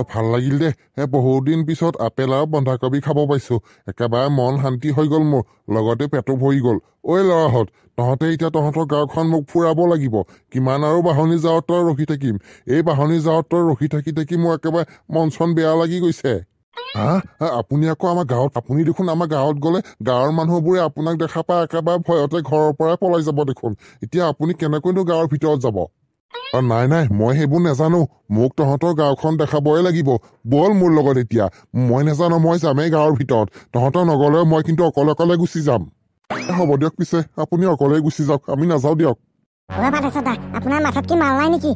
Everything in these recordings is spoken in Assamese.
ভাল লাগিল দে বহুত দিন পিছত আপেল আৰু বন্ধাকবি খাব পাইছো একেবাৰে মন শান্তি হৈ গল মোৰ লগতে পেটো ভৰি গল ঐ ল'ৰাহঁত তহঁতে এতিয়া তহঁতৰ গাঁওখন মোক ফুৰাব লাগিব কিমান আৰু বাহনী যাৱত তই ৰখি থাকিম এই বাহনী যাৱত তই ৰখি থাকি মোৰ একেবাৰে মন চন বেয়া লাগি গৈছে আপুনি আকৌ আমাৰ গাঁৱত আপুনি দেখোন আমাৰ গাঁৱত গ'লে গাঁৱৰ মানুহবোৰে আপোনাক দেখা পাই একেবাৰে ভয়তে ঘৰৰ পৰাই পলাই যাব দেখোন এতিয়া আপুনি কেনেকৈনো গাঁৱৰ ভিতৰত যাব নাই মই সেইবোৰ নাজানো মোক তহঁতৰ গাঁওখন দেখাবই লাগিব বল মোৰ লগত এতিয়া মই নাজানো মই যামেই গাঁৱৰ ভিতৰত তহঁতৰ নগলেও মই কিন্তু অকলে অকলে গুচি যাম হ'ব দিয়ক পিছে আপুনি অকলেই গুচি যাওক আমি নাযাওঁ দিয়ক আপোনাৰ মাথাত কি মাল নাই নেকি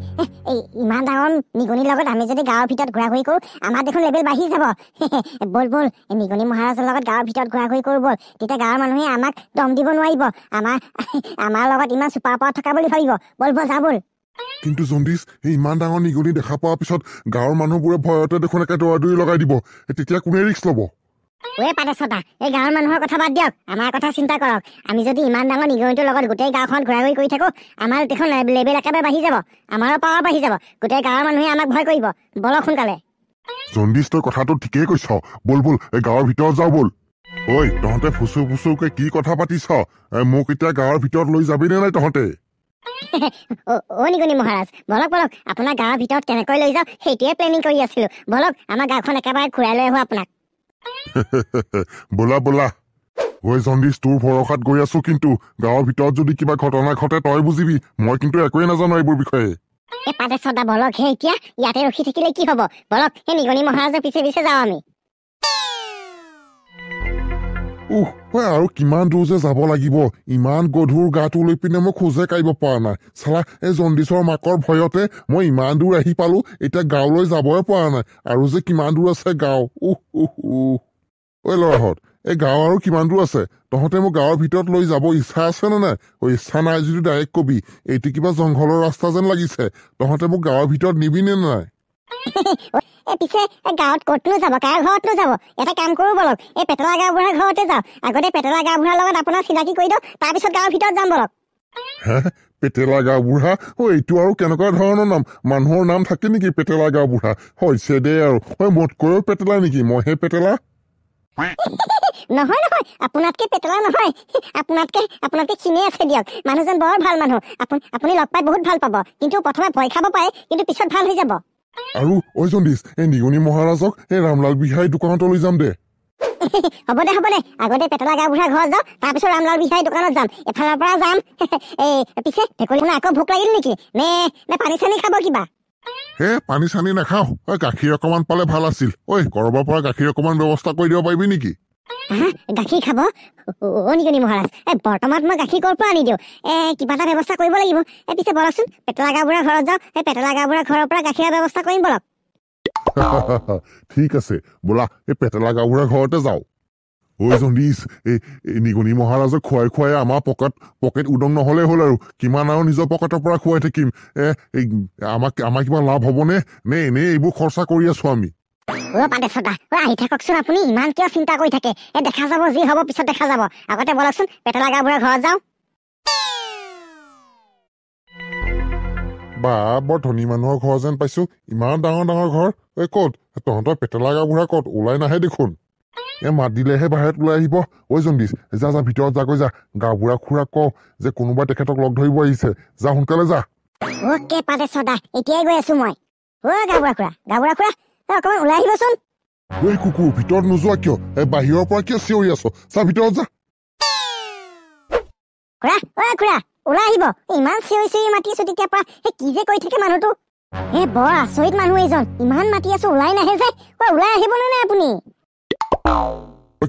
ইমান ডাঙৰ নিগনিৰ লগত আমি যদি গাঁৱৰ ভিতৰত ঘূৰা ঘূৰি কৰো আমাৰ দেখোন লেভেল বাঢ়ি যাব বল নিগনি মহাৰাজৰ লগত গাঁৱৰ ভিতৰত ঘূৰা ঘূৰি কৰো বল তেতিয়া গাঁৱৰ মানুহে আমাক দম দিব নোৱাৰিব আমাৰ লগত ইমান চুপাৰ পাৱাৰ থকা বুলি ভাবিব বল যা বল কিন্তু জণ্ডিছ ইমান ডাঙৰ নিগনি দেখা পোৱাৰ পিছত গাঁৱৰ মানুহবোৰে ভয়তে দেখোন একে দৌৰা লগাই দিব তেতিয়া কোনে ৰিস্ক ল'ব এই গাঁৱৰ মানুহৰ কথা বাদ দিয়ক আমাৰ কথা চিন্তা কৰক আমি যদি ইমান ডাঙৰ নিগনিটোৰ লগত গোটেই গাঁওখন ঘূৰা ঘূৰি কৰি থাকো আমাৰ দেখোন লেভেল একেবাৰে বাঢ়ি যাব আমাৰো পাৱাৰ বাঢ়ি যাব গোটেই গাঁৱৰ মানুহে আমাক ভয় কৰিব বলক সোনকালে জণ্ডিছ তই কথাটো ঠিকেই কৈছ বল এই গাঁৱৰ ভিতৰত যাওঁ বল ঐ তহঁতে ফুচুকে কি কথা পাতিছ মোক এতিয়া গাঁৱৰ ভিতৰত লৈ যাবি নে নাই তহঁতে নিগনি মহাৰাজ বলক আপোনাৰ গাঁৱৰ ভিতৰত কেনেকৈ লৈ যাওঁ সেইটোৱে প্লেনিং কৰি আছিলো বলক আমাৰ গাঁওখন একেবাৰে ঘূৰাই লৈ আহো আপোনাক বোলা ঐ জণ্ডিছ তোৰ ভৰসাত গৈ আছো কিন্তু গাঁৱৰ ভিতৰত যদি কিবা ঘটনা ঘটে তই বুজিবি মই কিন্তু একোৱেই নাজানো এইবোৰ বিষয়ে বলক হে এতিয়া ইয়াতে ৰখি থাকিলে কি হব বলক সেই নিগনি মহাৰাজৰ পিছে যাওঁ আমি আৰু কিমান দূৰ যে যাব লাগিব ইমান গধুৰ গাটো লৈ পিনে মই খোজে কাঢ়িব পৰা নাই চালা এই জণ্ডিছৰ মাকৰ ভয়তে মই ইমান দূৰ আহি পালো এতিয়া গাঁৱলৈ যাবই পৰা নাই আৰু যে কিমান দূৰ আছে গাঁও ঐ ল'ৰাহঁত এই গাঁও আৰু কিমান দূৰ আছে তহঁতে মোক গাঁৱৰ ভিতৰত লৈ যাব ইচ্ছা আছে নে নাই ইচ্ছা নাই যদি ডাইৰেক্ট কবি এইটো কিবা জংঘলৰ ৰাস্তা যেন লাগিছে তহঁতে মোক গাঁৱৰ ভিতৰত নিবি নে নাই পিছে গাঁৱত ক'তনো যাব কাৰ ঘৰতনো যাব এটা কাম কৰো বলক এই পেটলা গাঁওবুঢ়াৰ ঘৰতে যাওঁ আগতে পেটলা গাঁওবুঢ়াৰ লগত আপোনাৰ চিনাকি কৰি দিওঁ তাৰপিছত গাঁৱৰ ভিতৰত যাম বলক পেটেলা গাঁওবুঢ়া এইটো আৰু কেনেকুৱা ধৰণৰ নাম মানুহৰ নাম থাকে নেকি পেটেলা গাঁওবুঢ়া হৈছে দে আৰু মোতকৈও পেটেলা নেকি মইহে পেটেলা নহয় আপোনাতকে পেটেলা নহয় আপোনাতকে খিনে আছে দিয়ক মানুহজন বৰ ভাল মানুহ আপুনি লগ পাই বহুত ভাল পাব কিন্তু প্ৰথমে ভয় খাব পাৰে কিন্তু পিছত ভাল হৈ যাব আৰু জণ্ডিছ এই নিগনি মহাৰাজক এই ৰামলাল বিহাৰী দোকানত লৈ যাম দে হ'ব দে আগতে পেটলা গাঁওবুঢ়াৰ ঘৰত যাওঁ তাৰপিছত ৰামলাল বিহাৰী দোকানত যাম এফালৰ পৰা যাম পিছে ভেকুলীখনৰ আকৌ ভোক লাগিল নেকি নে পানী চানী খাব কিবা পানী চানী নাখাও গাখীৰ অকমান পালে ভাল আছিল কৰবাৰ পৰা গাখীৰ অকমান ব্যৱস্থা কৰি দিব পাৰিবি নেকি গাখীৰ খাব নিগনি মহাৰাজ বৰ্তমান মই গাখীৰ ক'ৰ পৰা আনি দিওঁ কিবা এটা ব্যৱস্থা কৰিব লাগিব পিছে বলকচোন পেটলা গাঁওবুঢ়াৰ ঘৰত যাওঁ পেটলা গাঁওবুঢ়াৰ ঘৰৰ পৰা গাখীৰৰ ব্যৱস্থা কৰিম বলক ঠিক আছে বোলা এই পেটেলা গাঁওবুঢ়াৰ ঘৰতে যাওঁ জণ্ডিছ এই নিগনি মহাৰাজক খুৱাই আমাৰ পকেট উদং নহলে হ'ল আৰু কিমান আৰু নিজৰ পকেটৰ পৰা খুৱাই থাকিম আমাৰ কিবা লাভ হবনে নে এনেই এইবোৰ খৰচা কৰি আছো আমি আহি থাককচোন আপুনি ইমান কিয় চিন্তা কৰি থাকে দেখা যাব যি হব পিছত দেখা যাব আগতে বলকচোন পেটলা গাঁওবুঢ়াৰ ঘৰত যাওঁ বৰ ধনী মানুহৰ ঘৰ যেন পাইছো ইমান ডাঙৰ ঘৰ ক'ত তহঁতৰ পেটেলা গাঁওবুঢ়া ক'ত ওলাই নাহে দেখোন মাত দিলেহে বাহিৰত ওলাই আহিব জণ্ডিছ যা ভিতৰত যাগৈ যা গাঁওবুঢ়া খুৰাক কওঁ যে কোনোবাই তেখেতক লগ ধৰিব আহিছে যা সোনকালে যা এতিয়াই গৈ আছো মই গাঁওবুঢ়া খুৰা অকমান ওলাই আহিবচোন কুকুৰ ভিতৰত নোযোৱা কিয় বাহিৰৰ পৰা কিয় চিঞৰি আছ যা ভিতৰত যা খুৰা ওলাই আহিব ইমান চিঞৰি মাতি আছো তেতিয়াৰ পৰা কি যে কৈ থাকে মানুহটো বৰ আচৰিত মানুহ এইজন ইমান মাতি আছো ওলাই নাহে যে ওলাই আহিবনে নাই আপুনি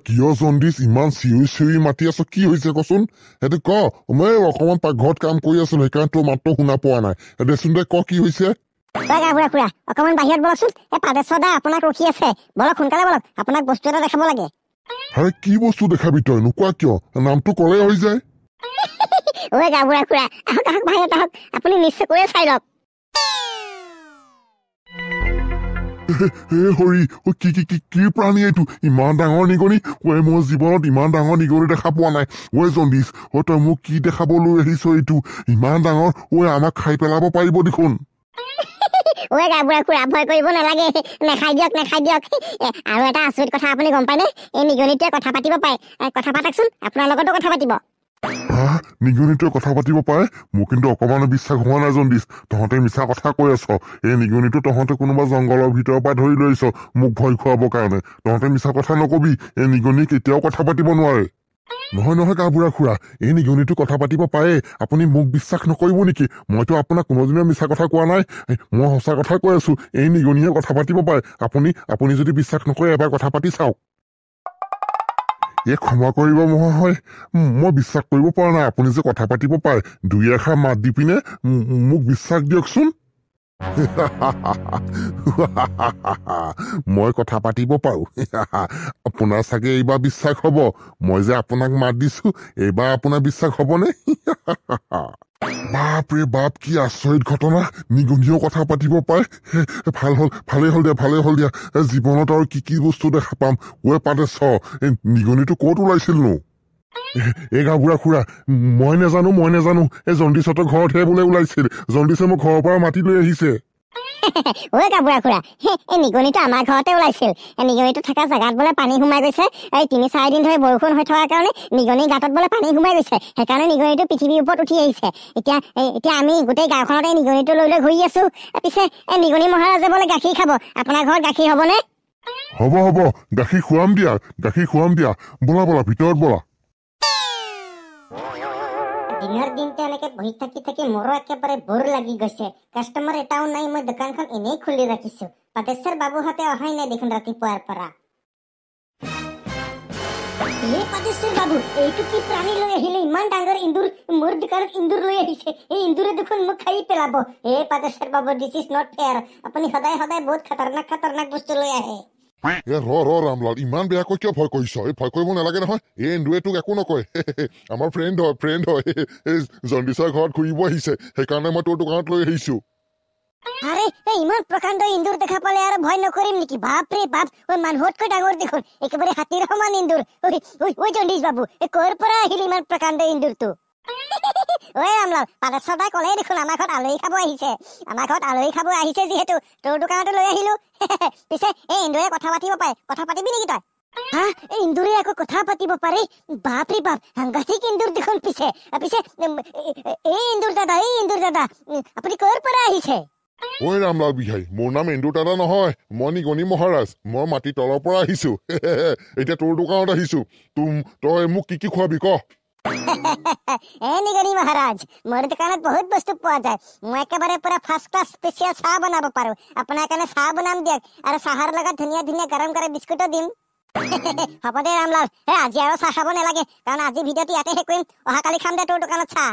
কিয় জণ্ডিছ ইমান চিঞৰি মাতি আছ কি হৈছে কচোন সেইটো ক মই অকমান পাকঘৰত কাম কৰি আছিলো সেইকাৰণে তোৰ মাতটো শুনা পোৱা নাই দেচোন দে ক কি হৈছে খুৰা অকমান বাহিৰত বলকচোন পাদেশ্বৰ দা আপোনাক ৰখি আছে বলক সোনকালে বলক আপোনাক বস্তু এটা দেখাব লাগে কি বস্তু দেখাবি তই নোকোৱা কিয় নামটো ক'লেই হৈ যায় গাঁওবুঢ়া খুৰা আহক বাহিৰত আহক আপুনি নিশ্চয়কৈ চাই লওক হৰি কি প্ৰাণী এইটো ইমান ডাঙৰ নিগনি মোৰ জীৱনত ইমান ডাঙৰ নিগনি দেখা পোৱা নাই জণ্ডিছ তই মোক কি দেখাবলৈ আহিছ এইটো ইমান ডাঙৰ আমাক খাই পেলাব পাৰিব দেখোন ওই গাবুৰা খুৰা ভয় কৰিব নালাগে নেখাই দিয়ক আৰু এটা আচৰিত কথা আপুনি গম পায়নে এই নিগনিটোৱে কথা পাতিব পাৰে কথা পাতকচোন আপোনাৰ লগতো কথা পাতিব হা নিগনিটোৱে কথা পাতিব পাৰে মোৰ কিন্তু অকমানো বিশ্বাস হোৱা নাই জণ্ডিছ তহঁতে মিছা কথা কৈ আছ এই নিগনিটো তহঁতে কোনোবা জংঘলৰ ভিতৰৰ পৰা ধৰি লৈ আহিছ মোক ভয় খুৱাবৰ কাৰণে তহঁতে মিছা কথা নকবি এই নিগনি কেতিয়াও কথা পাতিব নোৱাৰে নহয় গাবুৰা খুৰা এই নিগনিটো কথা পাতিব পাৰে আপুনি মোক বিশ্বাস নকৰিব নেকি মইতো আপোনাক কোনোদিনে মিছা কথা কোৱা নাই মই সঁচা কথা কৈ আছো এই নিগনিয়ে কথা পাতিব পাৰে আপুনি যদি বিশ্বাস নকৰে এবাৰ কথা পাতি চাওক ক্ষমা কৰিব মহাশয় মই বিশ্বাস কৰিব পৰা নাই আপুনি যে কথা পাতিব পাৰে দুই এষাৰ মাত দি পিনে মোক বিশ্বাস দিয়কচোন মই কথা পাতিব পাৰো আপোনাৰ চাগে এইবাৰ বিশ্বাস হব মই যে আপোনাক মাত দিছো এইবাৰ আপোনাৰ বিশ্বাস হবনে বাপ ৰে বাপ কি আচৰিত ঘটনা নিগনিয়েও কথা পাতিব পাৰে ভালেই হ'ল দিয়া জীৱনত আৰু কি বস্তু দেখা পাম ঐ পাতে চ নিগনিটো ক'ত ওলাইছিলনো এই গাবুৰা খুৰা মই নেজানো এই জণ্ডিছহঁতৰ ঘৰতহে বোলে ওলাইছিল জণ্ডিছে মোক ঘৰৰ পৰা মাতি লৈ আহিছে ঐ গাবুৰা খুৰা এই নিগনিটো আমাৰ ঘৰতে ওলাইছিল নিগনিটো থকা জেগাত বোলে পানী সোমাই গৈছে এই 3-4 দিন ধৰি বৰষুণ হৈ থকাৰ কাৰণে নিগনি গাঁতত বোলে পানী সোমাই গৈছে সেইকাৰণে নিগনিটো পৃথিৱীৰ ওপৰত উঠি আহিছে এতিয়া আমি গোটেই গাঁওখনত এই নিগনিটো লৈ ঘূৰি আছো পিছে এই নিগনি মহাৰাজে বোলে গাখীৰ খাব আপোনাৰ ঘৰত গাখীৰ হ'বনে হ'ব গাখীৰ খুৱাম দিয়া বলা ভিতৰত বলা দিনৰ দিনতে এনেকে বহি থাকি মোৰো একেবাৰে বৰ লাগি গৈছে কাষ্টমাৰ এটাও নাই মই দোকানখন এনেই খুলি ৰাখিছো পাটেশ্বৰ বাবুহঁতে অহাই নাই দেখোন ৰাতিপুৱাৰ পৰা পাটেশ্বৰ বাবু এইটো কি প্ৰাণী লৈ আহিলে ইমান ডাঙৰ ইন্দুৰ মোৰ দোকানত ইন্দুৰ লৈ আহিছে এই ইন্দুৰে দেখোন মোক খাই পেলাব পাটেশ্বৰ বাবু দিছ ইজ নট ফেয়াৰ আপুনি সদায় বহুত খাতাৰনাক বস্তু লৈ আহে ৰামলাল ইমান বেয়াকৈ কিয় ভয় কৰিছ এই ভয় কৰিব নালাগে নহয় এই এন্দুৰে তোক একো নকয় আমাৰ ফ্ৰেণ্ড হয় এই জণ্ডিছৰ ঘৰত ঘূৰিব আহিছে সেইকাৰণে মই তোৰ দোকানত লৈ আহিছো আৰে ইমান প্ৰকাণ্ড ইন্দুৰ দেখা পালে আৰু ভয় নকৰিম নেকি বাপৰে বাপ মানুহতকৈ ডাঙৰ দেখোন একেবাৰে হাতীৰ সমান ইন্দুৰ ঐ জণ্ডিছ বাবু ক'ৰ পৰা আহিল ইমান প্ৰকাণ্ড ইন্দুৰটো ঐ ৰামলাল পাটেশ্বৰ দাই ক'লেই দেখোন আমাৰ ঘৰত আলহী খাব আহিছে যিহেতু তোৰ দোকানতে লৈ আহিলো পিছে এই ইন্দুৰে কথা পাতিব পাৰে কথা পাতিবি নেকি তই এই ইন্দুৰে আকৌ কথা পাতিব পাৰে বাপৰে বাপ সাংঘাতিক ইন্দুৰ দেখোন পিছে এই ইন্দুৰ দাদা আপুনি ক'ৰ পৰা আহিছে ঐ ৰামলাল বিহাৰী মোৰ নাম এন্দুৰ দাদা নহয় মই নিগনি মহাৰাজ মই মাটি তলৰ পৰা আহিছো এতিয়া তোৰ দোকানত আহিছো তই মোক কি খুৱাবি ক নিগনি মহাৰাজ মোৰ দোকানত বহুত বস্তু পোৱা যায় মই একেবাৰে পুৰা ফাৰ্ষ্ট ক্লাছ স্পেচিয়েল চাহ বনাব পাৰো আপোনাৰ কাৰণে চাহ বনাম দিয়ক আৰু চাহৰ লগত ধুনীয়া গৰম বিস্কুটো দিম হ'ব দে ৰামলাল আজি আৰু চাহ খাব নালাগে কাৰণ আজি ভিডিঅ'টো ইয়াতে শেষ কৰিম অহাকালি খাম দে তোৰ দোকানত চাহ